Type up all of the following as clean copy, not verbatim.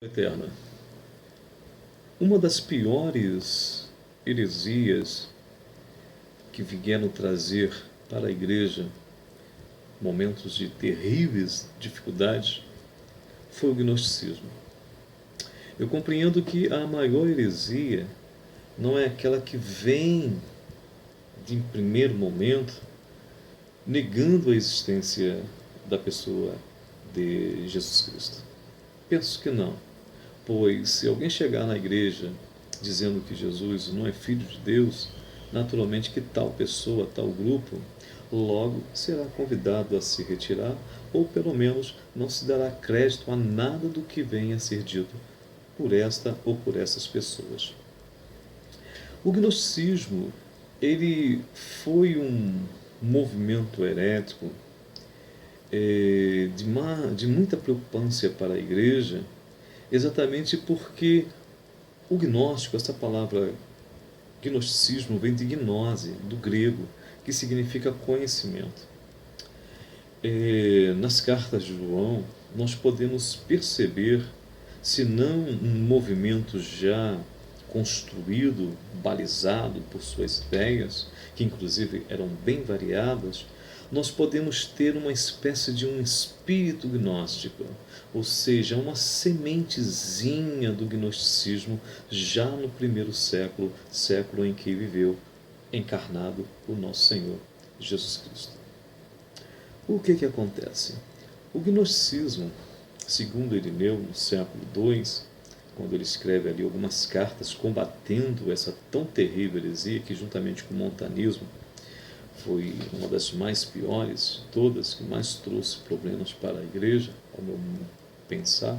Eterna. Uma das piores heresias que vieram trazer para a igreja momentos de terríveis dificuldades foi o gnosticismo. Eu compreendo que a maior heresia não é aquela que vem de primeiro momento negando a existência da pessoa de Jesus Cristo. Penso que não. Pois se alguém chegar na igreja dizendo que Jesus não é filho de Deus, naturalmente que tal pessoa, tal grupo, logo será convidado a se retirar, ou pelo menos não se dará crédito a nada do que venha a ser dito por esta ou por essas pessoas. O gnosticismo, ele foi um movimento herético de muita preocupância para a igreja, exatamente porque o gnóstico, essa palavra gnosticismo vem de gnose, do grego, que significa conhecimento. Nas cartas de João, nós podemos perceber, se não um movimento já construído, balizado por suas ideias, que inclusive eram bem variadas, nós podemos ter uma espécie de um espírito gnóstico, ou seja, uma sementezinha do gnosticismo já no primeiro século, século em que viveu encarnado o nosso Senhor Jesus Cristo. O que acontece? O gnosticismo, segundo Irineu, no século II, quando ele escreve ali algumas cartas combatendo essa tão terrível heresia, que juntamente com o montanismo foi uma das mais piores, todas, que mais trouxe problemas para a igreja, ao meu pensar.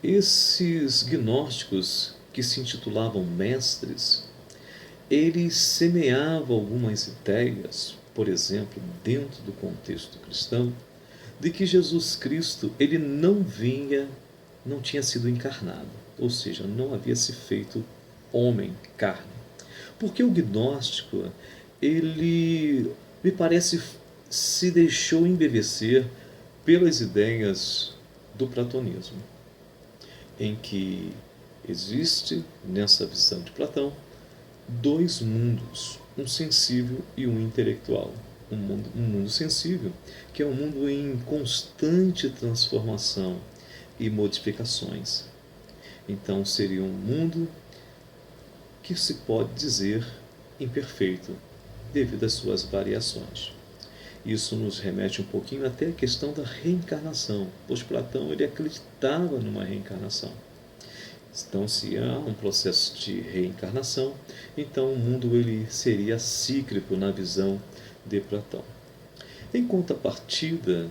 Esses gnósticos, que se intitulavam mestres, eles semeavam algumas ideias, por exemplo, dentro do contexto cristão, de que Jesus Cristo ele não tinha sido encarnado, ou seja, não havia se feito homem, carne. Porque o gnóstico, ele me parece se deixou embevecer pelas ideias do platonismo, em que existe, nessa visão de Platão, dois mundos, um sensível e um intelectual. Um mundo sensível, que é um mundo em constante transformação e modificações. Então seria um mundo que se pode dizer imperfeito, devido às suas variações. Isso nos remete um pouquinho até à questão da reencarnação, pois Platão ele acreditava numa reencarnação. Então, se há um processo de reencarnação, então o mundo ele seria cíclico na visão de Platão. Em contrapartida,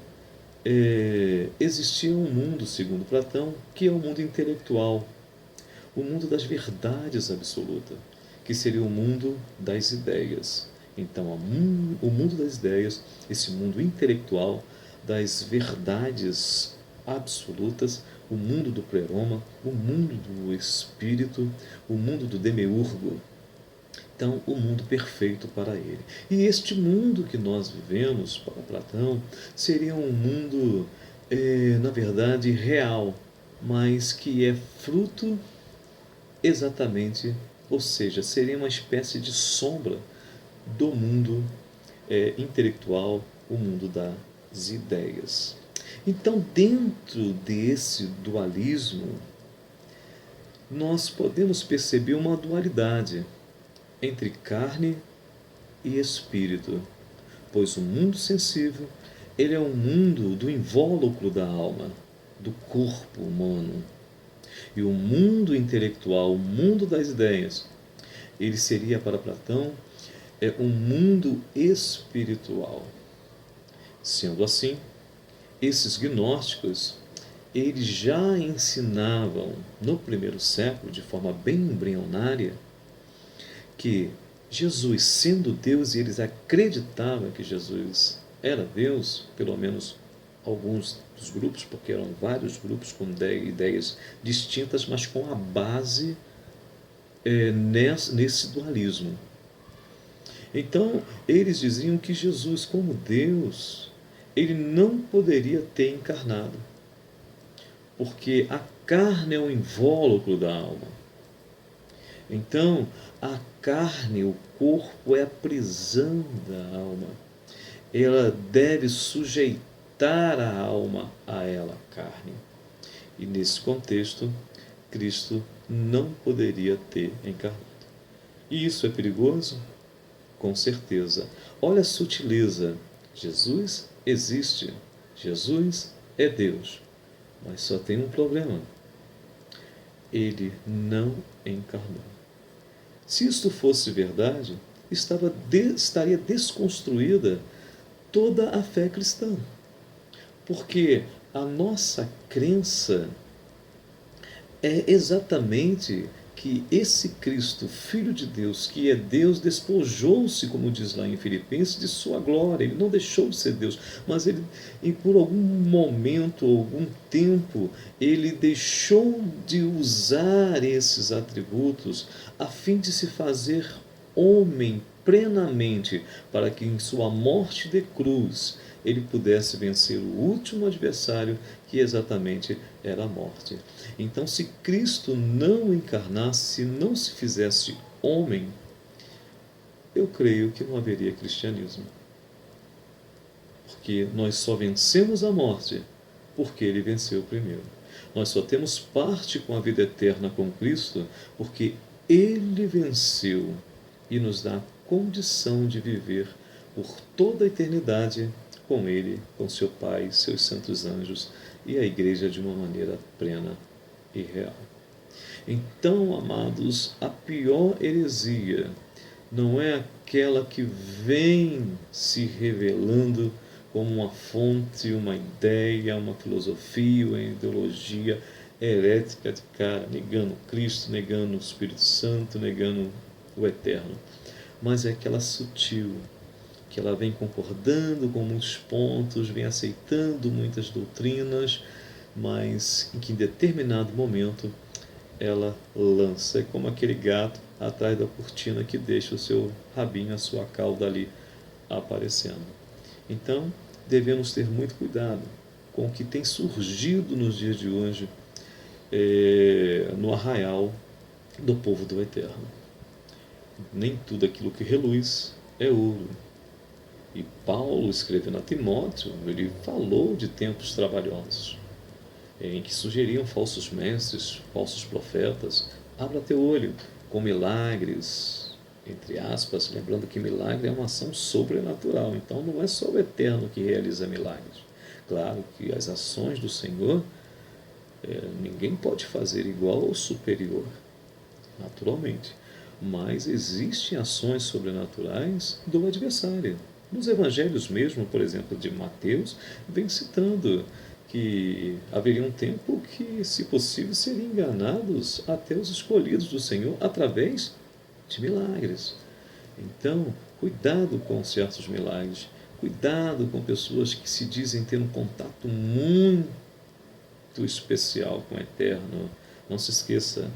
existia um mundo, segundo Platão, que é o mundo intelectual, o mundo das verdades absolutas, que seria o mundo das ideias. Então, o mundo das ideias, esse mundo intelectual das verdades absolutas, o mundo do pleroma, o mundo do espírito, o mundo do demiurgo. Então, o mundo perfeito para ele. E este mundo que nós vivemos, para Platão, seria um mundo, na verdade, real, mas que é fruto exatamente, ou seja, seria uma espécie de sombra do mundo intelectual, o mundo das ideias. Então, dentro desse dualismo, nós podemos perceber uma dualidade entre carne e espírito, pois o mundo sensível ele é um mundo do invólucro da alma, do corpo humano. E o mundo intelectual, o mundo das ideias, ele seria para Platão um mundo espiritual. Sendo assim, esses gnósticos, eles já ensinavam no primeiro século, de forma bem embrionária, que Jesus, sendo Deus, e eles acreditavam que Jesus era Deus, pelo menos alguns dos grupos, porque eram vários grupos com ideias distintas, mas com a base nesse dualismo. Então, eles diziam que Jesus, como Deus, ele não poderia ter encarnado, porque a carne é o invólucro da alma. Então, a carne, o corpo, é a prisão da alma. Ela deve sujeitar a alma a ela, a carne. E nesse contexto, Cristo não poderia ter encarnado. E isso é perigoso? Com certeza. Olha a sutileza. Jesus existe. Jesus é Deus. Mas só tem um problema. Ele não encarnou. Se isto fosse verdade, estaria desconstruída toda a fé cristã. Porque a nossa crença é exatamente que esse Cristo, Filho de Deus, que é Deus, despojou-se, como diz lá em Filipenses, de sua glória. Ele não deixou de ser Deus, mas ele, e por algum momento, algum tempo, ele deixou de usar esses atributos a fim de se fazer homem plenamente, para que em sua morte de cruz ele pudesse vencer o último adversário, que exatamente era a morte. Então, se Cristo não encarnasse, se não se fizesse homem, eu creio que não haveria cristianismo. Porque nós só vencemos a morte porque ele venceu primeiro. Nós só temos parte com a vida eterna com Cristo porque ele venceu e nos dá a condição de viver por toda a eternidade com ele, com seu Pai, seus santos anjos e a igreja de uma maneira plena e real. Então, amados, a pior heresia não é aquela que vem se revelando como uma fonte, uma ideia, uma filosofia, uma ideologia herética de cara, negando Cristo, negando o Espírito Santo, negando o Eterno. Mas é aquela sutil, que ela vem concordando com muitos pontos, vem aceitando muitas doutrinas, mas em que em determinado momento ela lança. É como aquele gato atrás da cortina que deixa o seu rabinho, a sua cauda ali aparecendo. Então, devemos ter muito cuidado com o que tem surgido nos dias de hoje no arraial do povo do Eterno. Nem tudo aquilo que reluz é ouro. E Paulo, escrevendo a Timóteo, ele falou de tempos trabalhosos, em que surgiriam falsos mestres, falsos profetas. Abra teu olho com milagres, entre aspas, lembrando que milagre é uma ação sobrenatural. Então não é só o Eterno que realiza milagres. Claro que as ações do Senhor, ninguém pode fazer igual ou superior, naturalmente. Mas existem ações sobrenaturais do adversário. Nos evangelhos mesmo, por exemplo, de Mateus, vem citando que haveria um tempo que, se possível, seriam enganados até os escolhidos do Senhor através de milagres. Então, cuidado com certos milagres, cuidado com pessoas que se dizem ter um contato muito especial com o Eterno. Não se esqueça,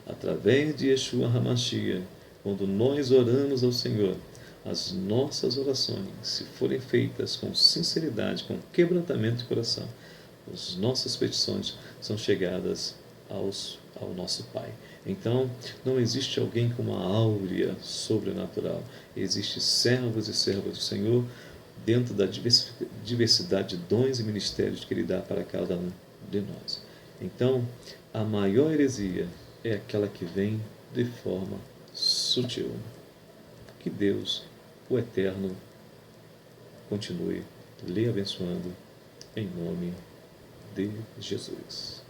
através de Yeshua HaMashiach, quando nós oramos ao Senhor, as nossas orações, se forem feitas com sinceridade, com quebrantamento de coração, as nossas petições são chegadas ao nosso Pai. Então, não existe alguém com uma áurea sobrenatural. Existem servos e servas do Senhor dentro da diversidade de dons e ministérios que Ele dá para cada um de nós. Então, a maior heresia é aquela que vem de forma sutil. Que Deus, o Eterno, continue lhe abençoando em nome de Jesus.